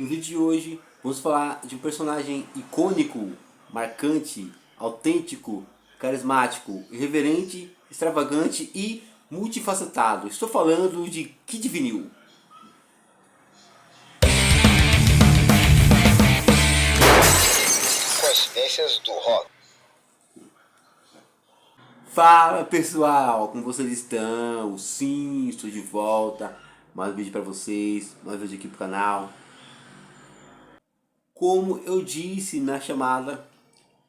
No vídeo de hoje vamos falar de um personagem icônico, marcante, autêntico, carismático, irreverente, extravagante e multifacetado. Estou falando de Kid Vinil. Coincidências do rock. Fala pessoal, como vocês estão? Sim, estou de volta. Mais um vídeo para vocês, mais um vídeo aqui pro canal. Como eu disse na chamada,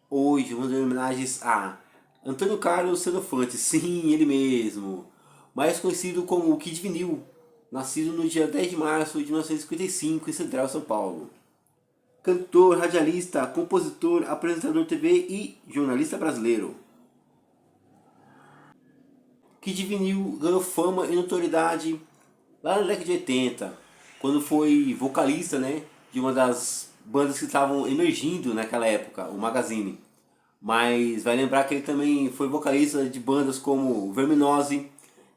hoje vamos dar homenagens a Antônio Carlos Xenofante, sim, ele mesmo, mais conhecido como Kid Vinil, nascido no dia 10 de março de 1955 em Central, São Paulo. Cantor, radialista, compositor, apresentador de TV e jornalista brasileiro. Kid Vinil ganhou fama e notoriedade lá na década de 80, quando foi vocalista, de uma das bandas que estavam emergindo naquela época, o Magazine. Mas vai lembrar que ele também foi vocalista de bandas como Verminose,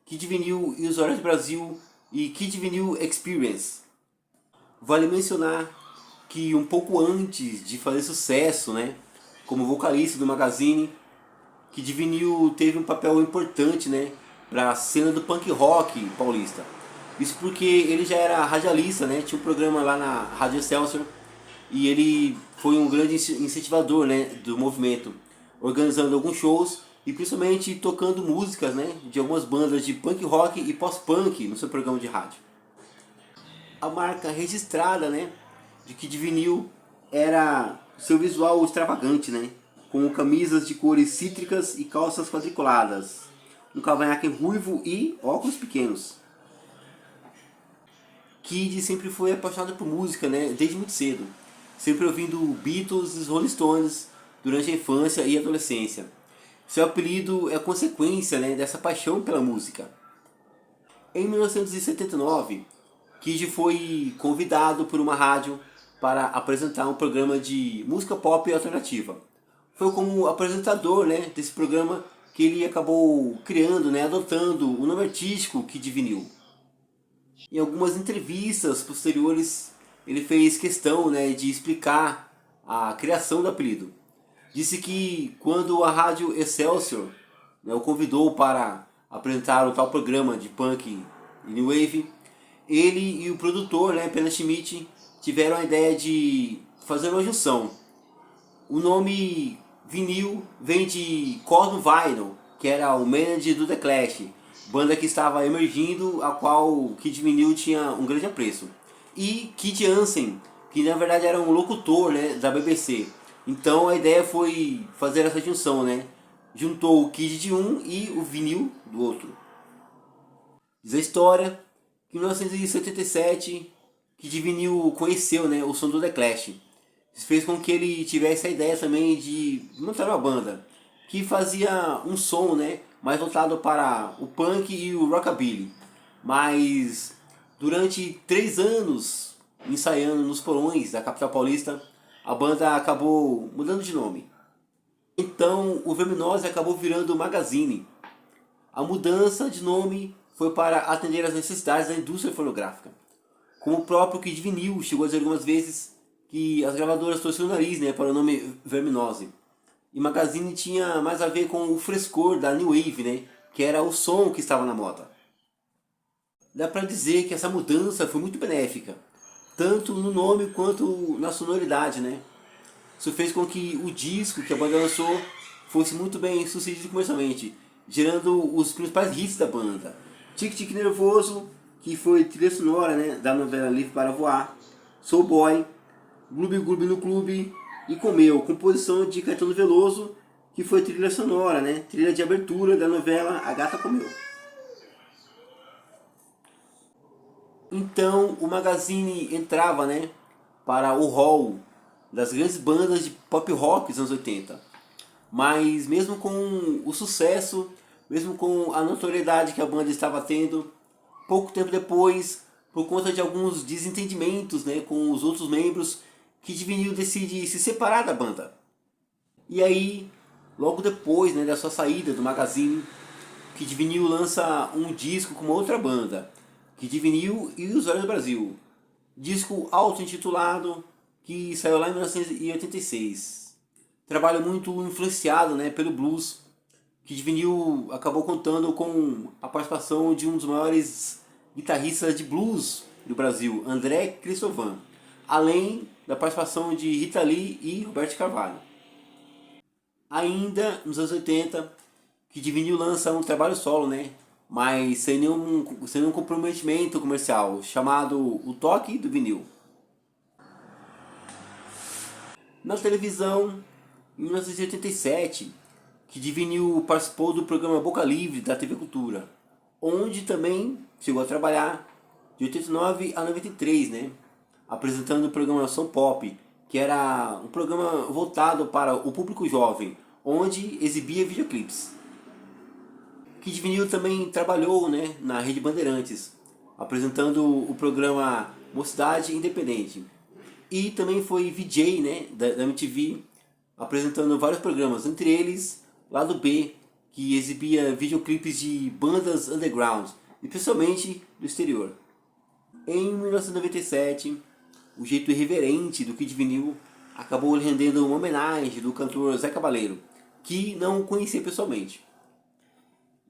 Kid Vinil e os Horários do Brasil e Kid Vinil Experience. Vale mencionar que um pouco antes de fazer sucesso, como vocalista do Magazine, Kid Vinil teve um papel importante, para a cena do punk rock paulista. Isso porque ele já era radialista, tinha um programa lá na Rádio Excelsior e ele foi um grande incentivador, do movimento, organizando alguns shows e principalmente tocando músicas, de algumas bandas de punk rock e post-punk no seu programa de rádio. A marca registrada, de Kid Vinil era seu visual extravagante, com camisas de cores cítricas e calças quadriculadas, um cavanhaque ruivo e óculos pequenos. Kid sempre foi apaixonado por música, desde muito cedo, sempre ouvindo Beatles e Rolling Stones durante a infância e adolescência. Seu apelido é consequência, dessa paixão pela música. Em 1979, Kid foi convidado por uma rádio para apresentar um programa de música pop alternativa. Foi como apresentador, desse programa que ele acabou criando, adotando o nome artístico Kid Vinil. Em algumas entrevistas posteriores, ele fez questão, de explicar a criação do apelido. Disse que quando a rádio Excelsior, o convidou para apresentar o tal programa de punk e new wave, ele e o produtor, Pena Schmidt, tiveram a ideia de fazer uma junção. O nome Vinil vem de Cosmo Vinyl, que era o manager do The Clash, banda que estava emergindo, a qual Kid Vinil tinha um grande apreço. E Kid Hansen, que na verdade era um locutor, da BBC. Então a ideia foi fazer essa junção, juntou o Kid de um e o Vinil do outro. Diz a história que em 1977 Kid Vinil conheceu, o som do The Clash. Isso fez com que ele tivesse a ideia também de montar uma banda que fazia um som, mais voltado para o punk e o rockabilly. Mas durante 3 anos ensaiando nos porões da capital paulista, a banda acabou mudando de nome. Então o Verminose acabou virando o Magazine. A mudança de nome foi para atender às necessidades da indústria fonográfica. Como o próprio Kid Vinil chegou a dizer algumas vezes que as gravadoras torciam o nariz, para o nome Verminose. E Magazine tinha mais a ver com o frescor da New Wave, que era o som que estava na moda. Dá para dizer que essa mudança foi muito benéfica, tanto no nome quanto na sonoridade, Isso fez com que o disco que a banda lançou fosse muito bem sucedido comercialmente, gerando os principais hits da banda. Tique Tique Nervoso, que foi trilha sonora, da novela Livre para Voar, Soul Boy, Gloob Gloob no Clube e Comeu, composição de Caetano Veloso, que foi trilha sonora, trilha de abertura da novela A Gata Comeu. Então o Magazine entrava, para o hall das grandes bandas de pop rock dos anos 80. Mas mesmo com o sucesso, mesmo com a notoriedade que a banda estava tendo, pouco tempo depois, por conta de alguns desentendimentos, com os outros membros, Kid Vinil decide se separar da banda. E aí, logo depois, da sua saída do Magazine, Kid Vinil lança um disco com uma outra banda, Kid Vinil e os Horários do Brasil. disco auto-intitulado que saiu lá em 1986. Trabalho muito influenciado, né, pelo blues. Kid Vinil acabou contando com a participação de um dos maiores guitarristas de blues do Brasil, André Cristóvão, além da participação de Rita Lee e Roberto Carvalho. Ainda nos anos 80, Kid Vinil lança um trabalho solo, né? Mas sem nenhum comprometimento comercial, chamado O Toque do Vinil. Na televisão, em 1987, Kid Vinil participou do programa Boca Livre da TV Cultura, onde também chegou a trabalhar de 89 a 93, né? Apresentando programação pop, que era um programa voltado para o público jovem, onde exibia videoclipes. Kid Vinil também trabalhou, né, na Rede Bandeirantes, apresentando o programa Mocidade Independente. E também foi VJ, né, da MTV, apresentando vários programas, entre eles Lado B, que exibia videoclipes de bandas underground, especialmente do exterior. Em 1997, o jeito irreverente do Kid Vinil acabou lhe rendendo uma homenagem do cantor Zé Cabaleiro, que não o conhecia pessoalmente.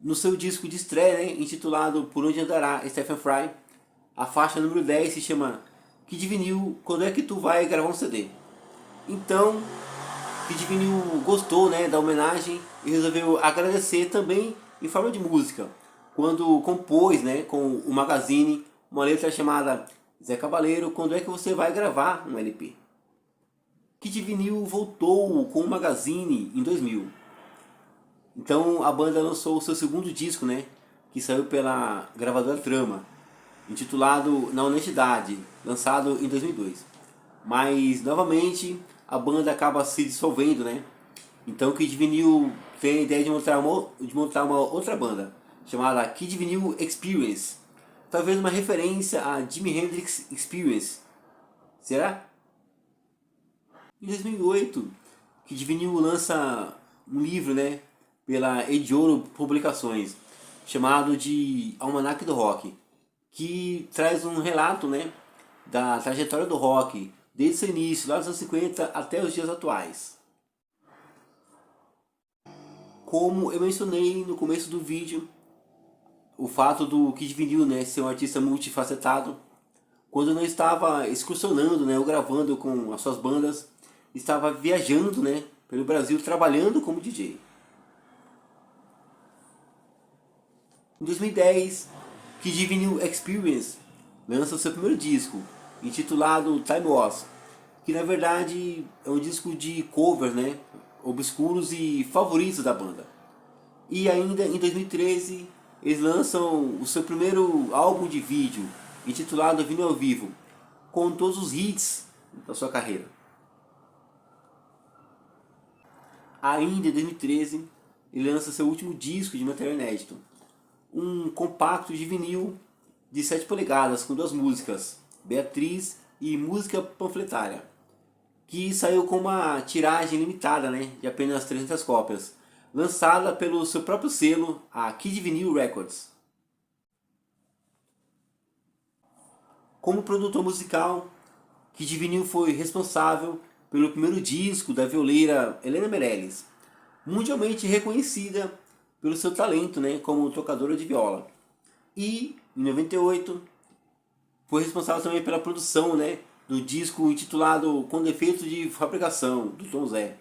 No seu disco de estreia, né, intitulado Por Onde Andará Stephen Fry, a faixa número 10 se chama Kid Vinil, quando é que tu vai gravar um CD? Então, Kid Vinil gostou, né, da homenagem e resolveu agradecer também em forma de música, quando compôs, né, com o Magazine uma letra chamada Zé Cabaleiro, quando é que você vai gravar um LP? Kid Vinil voltou com o Magazine em 2000. Então a banda lançou o seu segundo disco, né, que saiu pela gravadora Trama, intitulado Na Honestidade, lançado em 2002. Mas novamente a banda acaba se dissolvendo, né? Então Kid Vinil tem a ideia de montar uma outra banda, chamada Kid Vinil Experience. Talvez uma referência a Jimi Hendrix Experience. Será? Em 2008, Kid Vinil lança um livro, né, pela Edioro Publicações, chamado de Almanac do Rock, que traz um relato, né, da trajetória do rock, desde seu início, lá dos anos 50 até os dias atuais. Como eu mencionei no começo do vídeo, o fato do Kid Vinil, né, ser um artista multifacetado, quando não estava excursionando, né, ou gravando com as suas bandas, estava viajando, né, pelo Brasil trabalhando como DJ. Em 2010, Kid Vinil Experience lança o seu primeiro disco, intitulado Time Was, que na verdade é um disco de covers, né, obscuros e favoritos da banda. E ainda em 2013, eles lançam o seu primeiro álbum de vídeo, intitulado Vinil ao Vivo, com todos os hits da sua carreira. Ainda em 2013, ele lança seu último disco de material inédito, um compacto de vinil de 7 polegadas com duas músicas, Beatriz e Música Panfletária, que saiu com uma tiragem limitada, né, de apenas 300 cópias, lançada pelo seu próprio selo, a Kid Vinyl Records. Como produtor musical, Kid Vinil foi responsável pelo primeiro disco da violeira Helena Meirelles, mundialmente reconhecida pelo seu talento, né, como tocadora de viola. E, em 98, foi responsável também pela produção, né, do disco intitulado Com Defeito de Fabricação, do Tom Zé.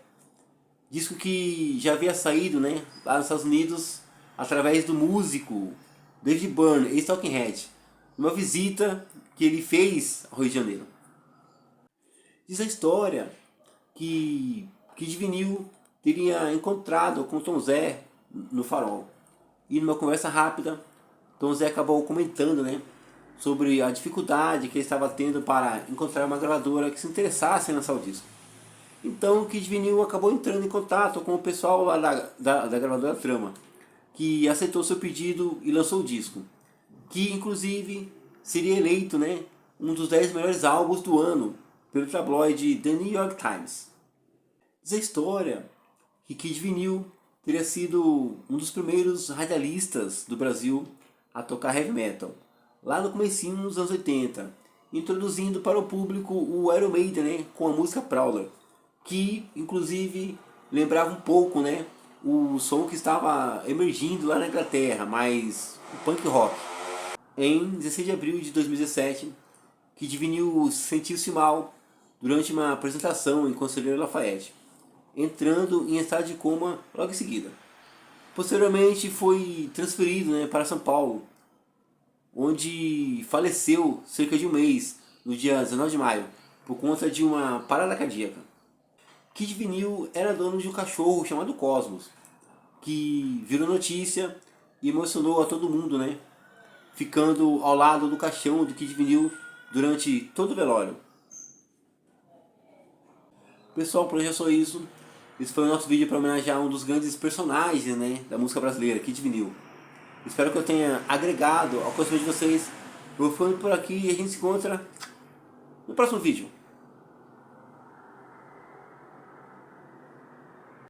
Disco que já havia saído, né, lá nos Estados Unidos através do músico David Byrne, ex-Talking Head, uma visita que ele fez ao Rio de Janeiro. Diz a história que Kid Vinil teria encontrado com Tom Zé no Farol. E numa conversa rápida, Tom Zé acabou comentando, né, sobre a dificuldade que ele estava tendo para encontrar uma gravadora que se interessasse em lançar o disco. Então o Kid Vinil acabou entrando em contato com o pessoal lá da gravadora Trama, que aceitou seu pedido e lançou o disco, que inclusive seria eleito, né, um dos 10 melhores álbuns do ano pelo tabloide The New York Times. Diz a história que Kid Vinil teria sido um dos primeiros radialistas do Brasil a tocar heavy metal, lá no comecinho dos anos 80, introduzindo para o público o Iron Maiden, né, com a música Prowler, que inclusive lembrava um pouco, né, o som que estava emergindo lá na Inglaterra, mas o punk rock. Em 16 de abril de 2017, Kid Vinil sentiu-se mal durante uma apresentação em Conselheiro Lafayette, entrando em estado de coma logo em seguida. Posteriormente foi transferido, né, para São Paulo, onde faleceu cerca de um mês, no dia 19 de maio, por conta de uma parada cardíaca. Kid Vinil era dono de um cachorro chamado Cosmos, que virou notícia e emocionou a todo mundo, né? Ficando ao lado do caixão do Kid Vinil durante todo o velório. Pessoal, por hoje é só isso. Esse foi o nosso vídeo para homenagear um dos grandes personagens, né, da música brasileira, Kid Vinil. Espero que eu tenha agregado ao conhecimento de vocês. Eu vou ficando por aqui e a gente se encontra no próximo vídeo.